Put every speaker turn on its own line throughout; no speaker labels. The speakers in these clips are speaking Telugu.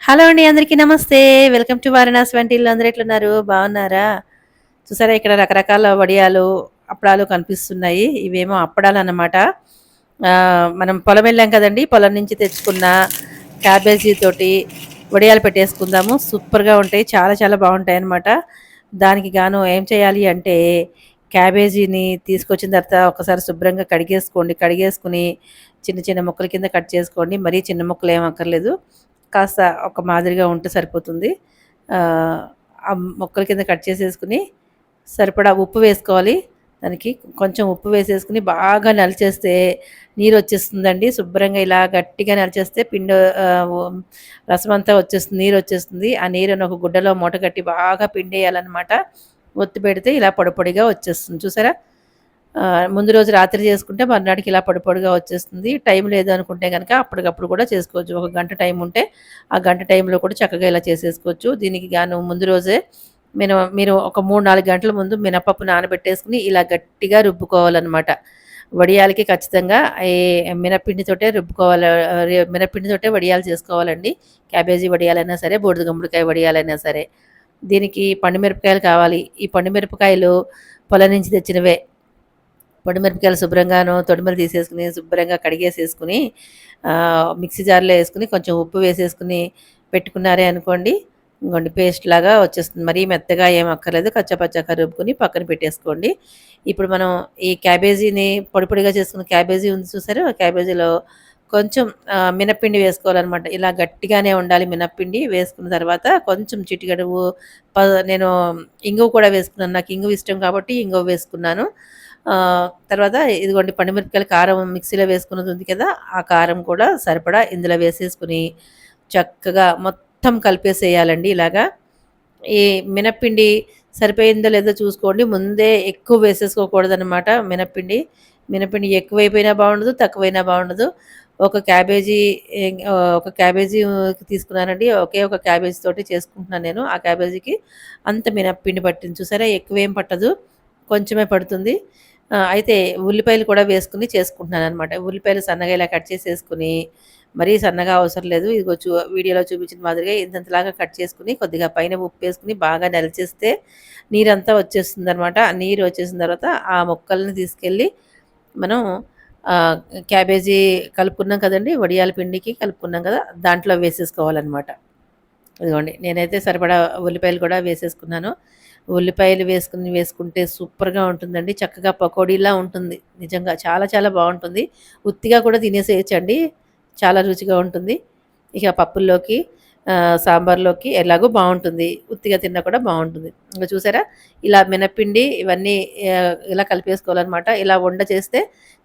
హలో అండి. అందరికీ నమస్తే. వెల్కమ్ టు వారణాసి వంటిల్లు. అందరూ ఎట్లున్నారు? బాగున్నారా? చూసారా ఇక్కడ రకరకాల వడియాలు, అప్పడాలు కనిపిస్తున్నాయి. ఇవేమో అప్పడాలన్నమాట. మనం పొలం వెళ్ళాం కదండీ! పొలం నుంచి తెచ్చుకున్న క్యాబేజీ తోటి వడియాలు పెట్టేసుకుందాము. సూపర్‌గా ఉంటాయి. చాలా చాలా బావుంటాయన్నమాట. దానికి గాను ఏం చేయాలి అంటే, క్యాబేజీని తీసుకొచ్చిన తర్వాత ఒకసారి శుభ్రంగా కడిగేసుకోండి. కడిగేసుకొని చిన్న చిన్న ముక్కల కింద కట్ చేసుకోండి. మరీ చిన్న ముక్కలేం అక్కర్లేదు. కాస్త ఒక మాదిరిగా ఉంటే సరిపోతుంది. ఆహ్, ఆ ముక్కల కింద కట్ చేసేసుకొని, సరిపడా ఉప్పు వేసుకోవాలి. దానికి కొంచెం ఉప్పు వేసేసుకొని బాగా నలిచేస్తే నీరొచ్చేస్తుందండి. శుభ్రంగా ఇలా గట్టిగా నలిచేస్తే రసమంతా వచ్చేస్తుంది. నీరొచ్చేస్తుంది. ఆ నీరుని ఒక గుడ్డలో మూట కట్టి బాగా పిండేయాలనమాట. ఒత్తి పెడితే ఇలా పొడి పొడిగా వచ్చేస్తుంది. చూసారా? ముందు రోజు రాత్రి చేసుకుంటే మర్నాటికి ఇలా పొడి పొడిగా వచ్చేస్తుంది. టైం లేదు అనుకుంటే గనక అప్పటికప్పుడు కూడా చేసుకోవచ్చు. ఒక గంట టైం ఉంటే, ఆ గంట టైంలో కూడా చక్కగా ఇలా చేసేసుకోవచ్చు. దీనికి గాను ముందు రోజే మీరు ఒక 3, 4 గంటల ముందు మినపప్పు నానబెట్టేసుకొని ఇలా గట్టిగా రుబ్బుకోవాలనమాట. వడియాలకి ఖచ్చితంగా ఈ మినప్పిండితోటే రుబ్బుకోవాలి. మినప్పిండితోటే వడియాలు చేసుకోవాలండి. క్యాబేజీ వడియాలైనా సరే, బూడిద గుమ్మడికాయ వడియాలైనా సరే. దీనికి పండు మిరపకాయలు కావాలి. ఈ పండు మిరపకాయలు పొలం నుంచి తెచ్చినవే. పొడిమిరపకాయలు శుభ్రంగాను తొడిమలు తీసేసుకుని, శుభ్రంగా కడిగేసేసుకుని, మిక్సీ జార్‌లో యేసుకొని, కొంచెం ఉప్పు వేసేసుకొని పెట్టుకున్నారే అనుకోండి, ఇంగోండి పేస్ట్ లాగా వచ్చేస్తుంది. మరీ మెత్తగా ఏం అక్కర్లేదు. కచ్చాపచ్చాగా రుబ్బుకొని పక్కన పెట్టేసుకోండి. ఇప్పుడు మనం ఈ క్యాబేజీని పొడి పొడిగా చేసుకున్న క్యాబేజీ ఉంది చూసారా? ఆ క్యాబేజీలో కొంచెం మినప్పిండి వేసుకోవాలనమాట. ఇలా గట్టిగానే ఉండాలి మినప్పిండి. వేసుకున్న తర్వాత కొంచెం చిటికెడు నేను ఇంగువ కూడా వేసుకున్నాను. నాకు ఇంగువ ఇష్టం కాబట్టి ఇంగువ వేసుకున్నాను. తర్వాత ఇదిగోండి పండుమిరపకాయల కారం మిక్సీలో వేసుకున్నది ఉంది కదా! ఆ కారం కూడా సరిపడా ఇందులో వేసేసుకొని, చక్కగా మొత్తం కలిపేసేయాలండి ఇలాగా. ఈ మినప్పిండి సరిపోయిందో లేదో చూసుకోండి. ముందే ఎక్కువ వేసేసుకోకూడదనమాట మినప్పిండి. మినప్పిండి ఎక్కువైపోయినా బావుండదు, తక్కువైనా బావుండదు. ఒక క్యాబేజీ తీసుకున్నానండి. ఒకే ఒక క్యాబేజీ తోటి చేసుకుంటున్నాను నేను. ఆ క్యాబేజీకి అంత మినప్పిండి పట్టింది చూసారా? ఎక్కువేం పట్టదు. కొంచెమే పడుతుంది. అయితే ఉల్లిపాయలు కూడా వేసుకొని చేసుకుంటున్నాననమాట. ఉల్లిపాయలు సన్నగా ఇలా కట్ చేసేసుకొని, మరీ సన్నగా అవసరం లేదు. ఇదిగో వీడియోలో చూపించిన మాదిరిగా ఇంతంతలాగా కట్ చేసుకొని, కొద్దిగా పైన ఉప్పేసుకొని బాగా నలిచేస్తే నీరంతా వచ్చేస్తుందనమాట. ఆ నీరు వచ్చేసిన తర్వాత ఆ ముక్కల్ని తీసుకెళ్ళి మనం ఆహ్, క్యాబేజీ కలుపుకున్నాం కదండీ! వడియాల పిండికి కలుపుకున్నాం కదా! దాంట్లో వేసేసుకోవాలనమాట. ఇదిగోండి నేనైతే సరిపడా ఉల్లిపాయలు కూడా వేసేసుకున్నాను. ఉల్లిపాయలు వేసుకుంటే సూపర్‌గా ఉంటుందండి. చక్కగా పకోడీలా ఉంటుంది. నిజంగా చాలా చాలా బావుంటుంది. ఉత్తిగా కూడా తినేసేయొచ్చండి. చాలా రుచిగా ఉంటుంది. ఇక పప్పుల్లోకి సాంబార్‌లోకి ఎలాగో బావుంటుంది. ఉత్తిగా తిన్నా కూడా బావుంటుంది. ఇంగ చూసారా? ఇలా మినప్పిండి ఇవన్నీ ఇలా కలిపేసుకోవాలనమాట. ఇలా ఉండ చేస్తే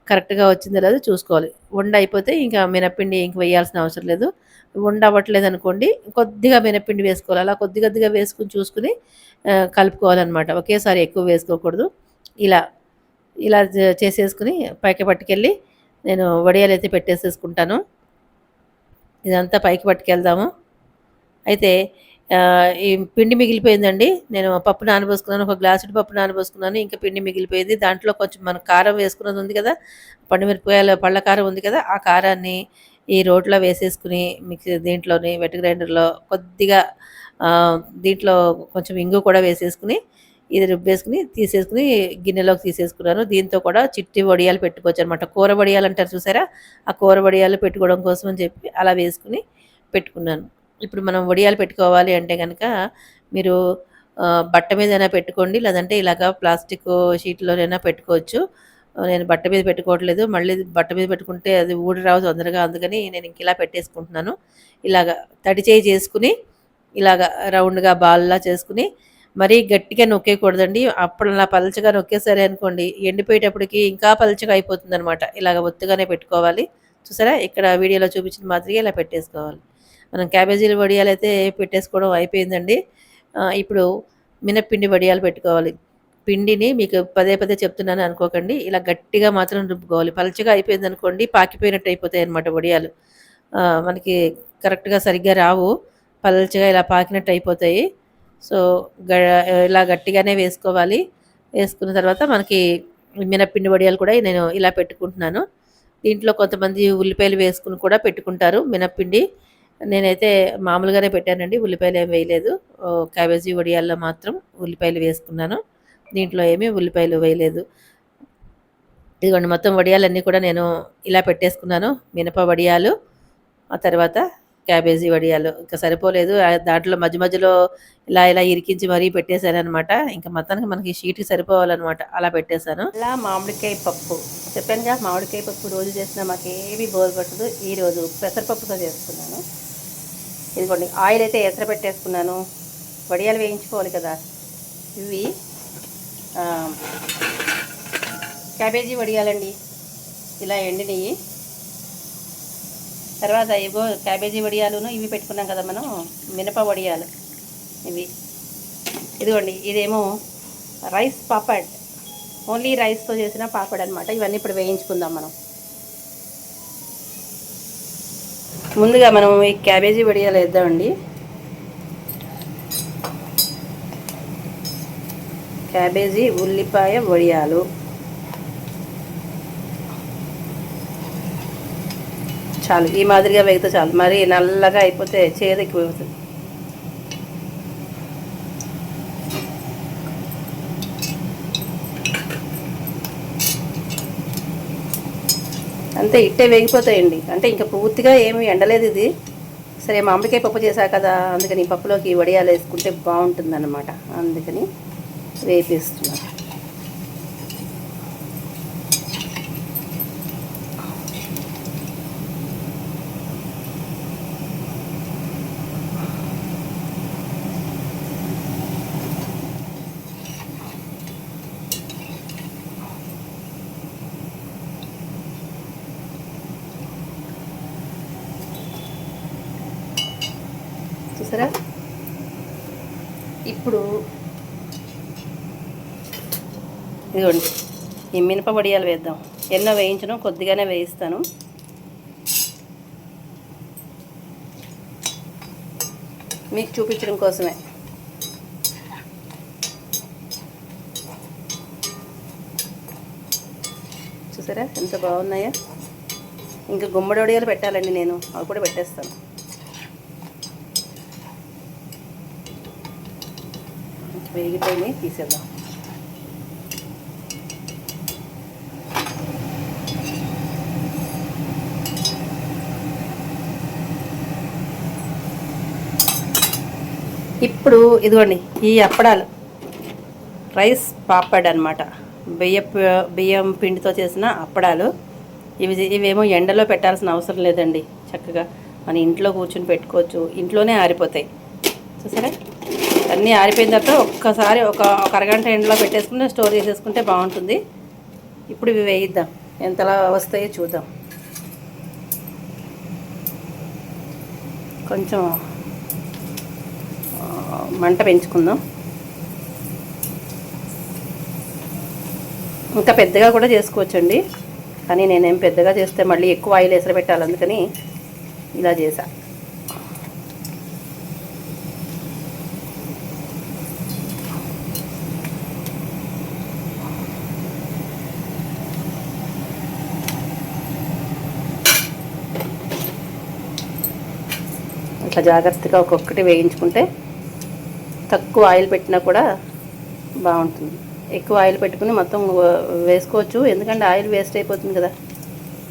కరెక్ట్‌గా వచ్చిందో లేదో చూసుకోవాలి. ఉండ అయిపోతే ఇంకా మినప్పిండి ఇంక వేయాల్సిన అవసరం లేదు. ఉండ అవ్వట్లేదనుకోండి, కొద్దిగా మినప్పిండి వేసుకోవాలి. అలా కొద్ది కొద్దిగా వేసుకొని చూసుకొని కలుపుకోవాలనమాట. ఒకేసారి ఎక్కువ వేసుకోకూడదు. ఇలా, ఇలా చేసేసుకొని పైకి పట్టుకెళ్ళి నేను వడియాలైతే పెట్టేసేసుకుంటాను. ఇదంతా పైకి పట్టుకెళ్దాము. అయితే ఈ పిండి మిగిలిపోయిందండి. నేను పప్పు నానబోసుకున్నాను. ఒక గ్లాసుడు పప్పు నానబోసుకున్నాను. ఇంకా పిండి మిగిలిపోయింది. దాంట్లో కొంచెం మనం కారం వేసుకున్నది ఉంది కదా! పండుమిరపకాయల పళ్ళ కారం ఉంది కదా! ఆ కారాన్ని ఈ రోట్లో వేసేసుకొని దీంట్లోని వెట్ గ్రైండర్‌లో కొద్దిగా ఆహ్, దీంట్లో కొంచెం ఇంగువ కూడా వేసేసుకొని, ఇది రుబ్బేసుకొని, తీసేసుకొని గిన్నెలోకి తీసేసుకున్నాను. దీంతో కూడా చిట్టి వడియాలు పెట్టుకోవచ్చనమాట. కూర వడియాలంటారు చూసారా? ఆ కూర వడియాలు పెట్టుకోవడం కోసం అని చెప్పి అలా వేసుకొని పెట్టుకున్నాను. ఇప్పుడు మనం వడియాలు పెట్టుకోవాలి అంటే గనక మీరు బట్ట మీదైనా పెట్టుకోండి. లేదంటే ఇలాగా ప్లాస్టికు షీట్‌లోనైనా పెట్టుకోవచ్చు. నేను బట్ట మీద పెట్టుకోవట్లేదు. మళ్ళీ బట్ట మీద పెట్టుకుంటే అది ఊడి రావు తొందరగా. అందుకని నేను ఇంక ఇలా పెట్టేసుకుంటున్నాను. ఇలాగ తడి చేయి చేసుకొని, ఇలాగ రౌండ్‌గా బాల్‌లా చేసుకొని, మరీ గట్టిగా నొక్కేయకూడదండి. అప్పుడలా పలచగా నొక్కేసారే అనుకోండి, ఎండిపోయేటప్పటికి ఇంకా పలచగా అయిపోతుందనమాట. ఇలాగ ఒత్తుగానే పెట్టుకోవాలి. చూసారా? ఇక్కడ వీడియోలో చూపించిన మాదిరిగా ఇలా పెట్టేసుకోవాలి. మనం క్యాబేజీల వడియాలైతే పెట్టేసుకోవడం అయిపోయిందండి. ఇప్పుడు మినప్పిండి వడియాలు పెట్టుకోవాలి. పిండిని మీకు పదే పదే చెప్తున్నాను అనుకోకండి. ఇలా గట్టిగా మాత్రం రుబ్బుకోవాలి. పలచగా అయిపోయిందనుకోండి పాకిపోయినట్టు అయిపోతాయన్నమాట వడియాలు. మనకి కరెక్ట్‌గా సరిగ్గా రావు. పల్చగా ఇలా పాకినట్టు అయిపోతాయి. సో, గ ఇలా గట్టిగానే వేసుకోవాలి. వేసుకున్న తర్వాత మనకి మినప్పిండి వడియాలు కూడా నేను ఇలా పెట్టుకుంటున్నాను. దీంట్లో కొంతమంది ఉల్లిపాయలు వేసుకొని కూడా పెట్టుకుంటారు మినప్పిండి. నేనైతే మామూలుగానే పెట్టానండి. ఉల్లిపాయలు ఏమి వేయలేదు. క్యాబేజీ వడియాల్లో మాత్రం ఉల్లిపాయలు వేసుకున్నాను. దీంట్లో ఏమీ ఉల్లిపాయలు వేయలేదు. ఇదిగోండి మొత్తం వడియాలన్నీ కూడా నేను ఇలా పెట్టేసుకున్నాను. మినప వడియాలు, ఆ తర్వాత క్యాబేజీ వడియాలు. ఇంకా సరిపోలేదు. దాంట్లో మధ్య మధ్యలో ఇలా ఇరికించి మరీ పెట్టేశాననమాట. ఇంకా మొత్తానికి మనకి షీట్‌కి సరిపోవాలనమాట. అలా పెట్టేశాను. ఇలా మామిడికాయ పప్పు. చెప్పానుగా మామిడికాయ పప్పు రోజు చేసినా మాకేమీ బోర్ కొట్టదు. ఈరోజు పెసరపప్పుతో చేస్తున్నాను. ఇదిగోండి ఆయిల్ అయితే ఎసరు పెట్టేసుకున్నాను. వడియాలు వేయించుకోవాలి కదా! ఇవి క్యాబేజీ వడియాలండి. ఇలా ఎండినయి. తర్వాత ఇగో క్యాబేజీ వడియాలును ఇవి పెట్టుకున్నాం కదా మనం, మినప వడియాలు ఇవి. ఇదిగోండి ఇదేమో రైస్ పాపడ్, ఓన్లీ రైస్తో చేసిన పాపడ్ అనమాట. ఇవన్నీ ఇప్పుడు వేయించుకుందాం మనం. ముందుగా మనం ఈ క్యాబేజీ వడియాలు వేద్దామండి. క్యాబేజీ ఉల్లిపాయ వడియాలు చాలు, ఈ మాదిరిగా వేగితే చాలు. మరి నల్లగా అయిపోతే చేదు ఎక్కువ అవుతుంది. అంతే, ఇట్టే వేగిపోతాయండి. అంటే ఇంకా పూర్తిగా ఏమి ఎండలేదు ఇది. సరే మామిడికాయ పప్పు చేశా కదా, అందుకని పప్పులోకి వడియాలు వేసుకుంటే బాగుంటుంది అన్నమాట. అందుకని వేపిస్తున్నాను. చూసారా? ఇప్పుడు ఇదిగోండి ఈ మినప వడియాలు వేద్దాం. ఎన్నో వేయించను, కొద్దిగానే వేయిస్తాను. మీకు చూపించడం కోసమే. చూసారా ఎంత బాగున్నాయో? ఇంకా గుమ్మడి వడియాలు పెట్టాలండి నేను, అవి కూడా పెట్టేస్తాను. వేగిపోయి తీసేద్దాం. ఇప్పుడు ఇదిగోండి ఈ అప్పడాలు రైస్ పాపడ్ అనమాట. బియ్యం పిండితో చేసిన అప్పడాలు. ఇవేమో ఎండలో పెట్టాల్సిన అవసరం లేదండి. చక్కగా మన ఇంట్లో కూర్చొని పెట్టుకోవచ్చు. ఇంట్లోనే ఆరిపోతాయి. చూసారా? అన్నీ ఆరిపోయిన తర్వాత ఒక్కసారి ఒక అరగంట ఎండలో పెట్టేసుకుని స్టోర్ చేసేసుకుంటే బాగుంటుంది. ఇప్పుడు ఇవి వేయిద్దాం, ఎంతలా వస్తాయో చూద్దాం. కొంచెం మంట పెంచుకుందాం. ఇంకా పెద్దగా కూడా చేసుకోవచ్చండి, కానీ నేనేం పెద్దగా చేస్తే మళ్ళీ ఎక్కువ ఆయిల్ ఎసరు పెట్టాలి, అందుకని ఇలా చేసా. ఇట్లా జాగ్రత్తగా ఒక్కొక్కటి వేయించుకుంటే తక్కువ ఆయిల్ పెట్టినా కూడా బాగుంటుంది. ఎక్కువ ఆయిల్ పెట్టుకుని మొత్తం వేసుకోవచ్చు, ఎందుకంటే ఆయిల్ వేస్ట్ అయిపోతుంది కదా.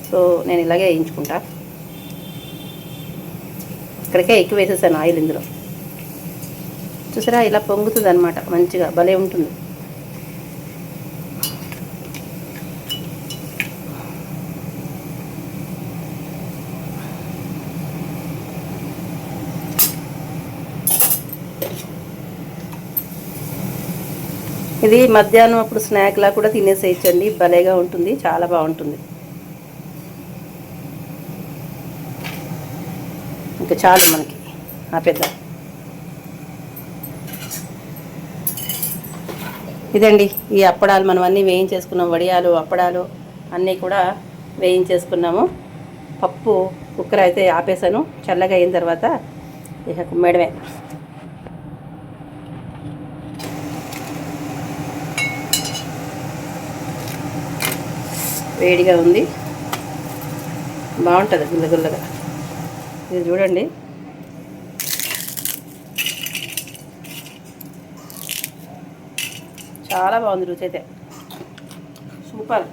సో నేను ఇలాగే వేయించుకుంటా. ఇక్కడికే ఎక్కువ వేసేసాను ఆయిల్ ఇందులో. చూసారా? ఇలా పొంగుతుంది అనమాట, మంచిగా భలే ఉంటుంది. ఇది మధ్యాహ్నం అప్పుడు స్నాక్లా కూడా తినేసేయచ్చండి, భలేగా ఉంటుంది, చాలా బాగుంటుంది. ఇంకా చాలు మనకి ఆ పెద్ద. ఇదండి ఈ అప్పడాలు మనం అన్నీ వేయించేసుకున్నాం. వడియాలు, అప్పడాలు అన్నీ కూడా వేయించేసుకున్నాము. పప్పు కుక్కర్ అయితే ఆపేసాను. చల్లగా అయిన తర్వాత ఇక కుమ్మేయడమే. వేడిగా ఉంది, బాగుంటుంది గుల్లగుల్లగా. ఇది చూడండి చాలా బాగుంది రుచి అయితే. సూపర్.